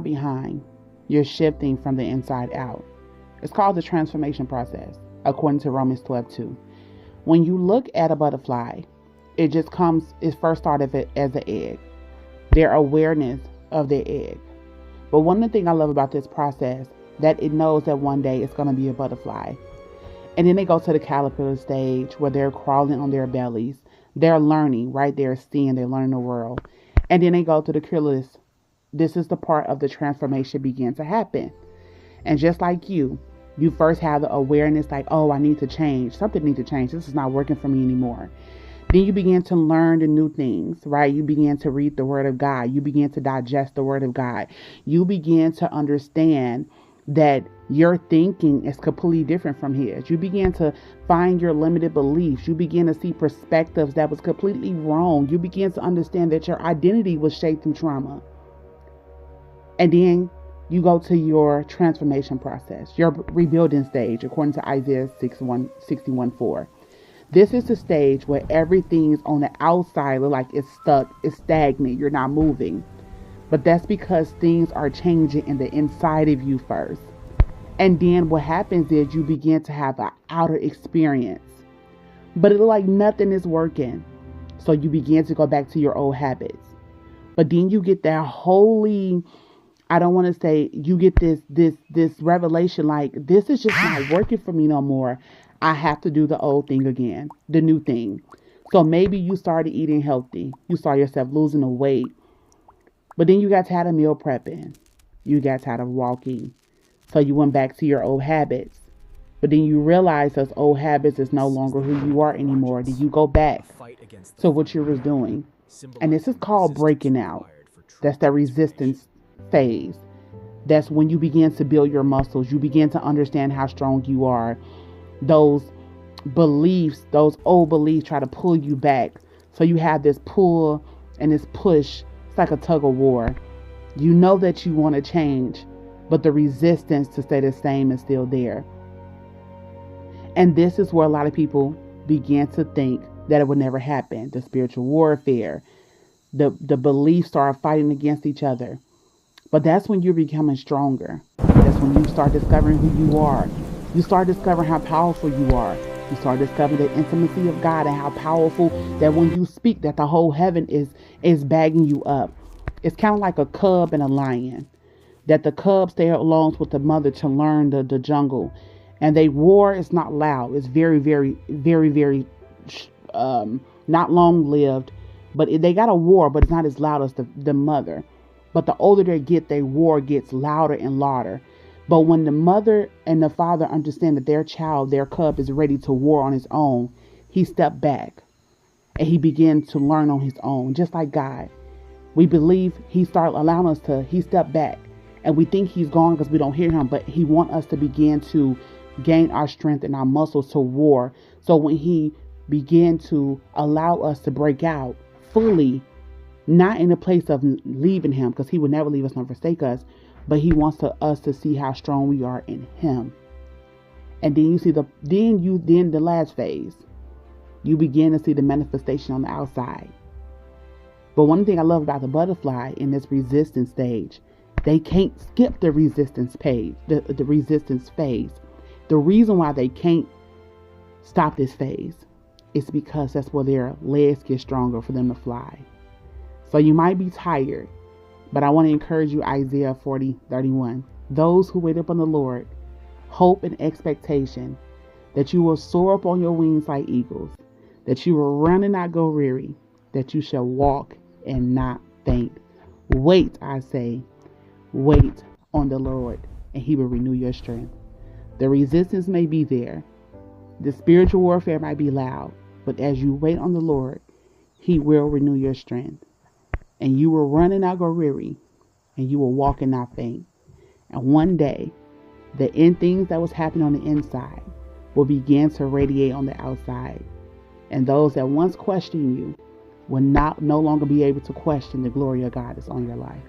behind. You're shifting from the inside out. It's called the transformation process, according to Romans 12:2. When you look at a butterfly, it first started as an egg. Their awareness of their egg. But one of the things I love about this process, that it knows that one day it's going to be a butterfly. And then they go to the caterpillar stage where they're crawling on their bellies. They're learning, right? They're seeing, they're learning the world. And then they go to the chrysalis. This is the part of the transformation begin to happen. And just like you first have the awareness like, oh, I need to change. Something needs to change. This is not working for me anymore. Then you begin to learn the new things, right? You begin to read the word of God. You begin to digest the word of God. You begin to understand that your thinking is completely different from his. You begin to find your limited beliefs. You begin to see perspectives that was completely wrong. You begin to understand that your identity was shaped through trauma. And then you go to your transformation process, your rebuilding stage, according to Isaiah 61:4. This is the stage where everything's on the outside look like it's stuck, it's stagnant, you're not moving. But that's because things are changing in the inside of you first. And then what happens is you begin to have an outer experience. But it looks like nothing is working. So you begin to go back to your old habits. But then you get that holy, I don't want to say, you get this revelation like, this is just not working for me no more. I have to do the old thing again, the new thing. So maybe you started eating healthy. You saw yourself losing the weight. But then you got tired of meal prepping. You got tired of walking. So you went back to your old habits. But then you realize those old habits is no longer who you are anymore. Then you go back to what you was doing. And this is called breaking out. That's the resistance phase. That's when you begin to build your muscles. You begin to understand how strong you are. Those beliefs, those old beliefs try to pull you back. So you have this pull and this push. It's like a tug of war. You know that you want to change, but the resistance to stay the same is still there. And this is where a lot of people begin to think that it would never happen. The spiritual warfare, the beliefs start fighting against each other. But that's when you're becoming stronger. That's when you start discovering who you are. You start discovering how powerful you are. You start discovering the intimacy of God and how powerful that when you speak, that the whole heaven is bagging you up. It's kind of like a cub and a lion. That the cub stays along with the mother to learn the jungle. And they roar is not loud. It's very, very, very, very not long lived. But they got a roar, but it's not as loud as the mother. But the older they get, their roar gets louder and louder. But when the mother and the father understand that their child, their cub is ready to war on his own, he stepped back and he began to learn on his own, just like God. We believe he started allowing us he stepped back and we think he's gone because we don't hear him, but he wants us to begin to gain our strength and our muscles to war. So when he began to allow us to break out fully, not in a place of leaving him, because he would never leave us nor forsake us, but he wants us to see how strong we are in him. And then you see then the last phase, you begin to see the manifestation on the outside. But one thing I love about the butterfly in this resistance stage, they can't skip the resistance phase, the resistance phase. The reason why they can't stop this phase is because that's where their legs get stronger for them to fly. So you might be tired, but I want to encourage you, Isaiah 40:31. Those who wait upon the Lord, hope and expectation, that you will soar up on your wings like eagles, that you will run and not go weary, that you shall walk and not faint. Wait, I say, wait on the Lord, and he will renew your strength. The resistance may be there. The spiritual warfare might be loud, but as you wait on the Lord, he will renew your strength. And you will run and not go weary, and you will walk and not faint. And one day, the end things that was happening on the inside will begin to radiate on the outside. And those that once questioned you will no longer be able to question the glory of God that's on your life.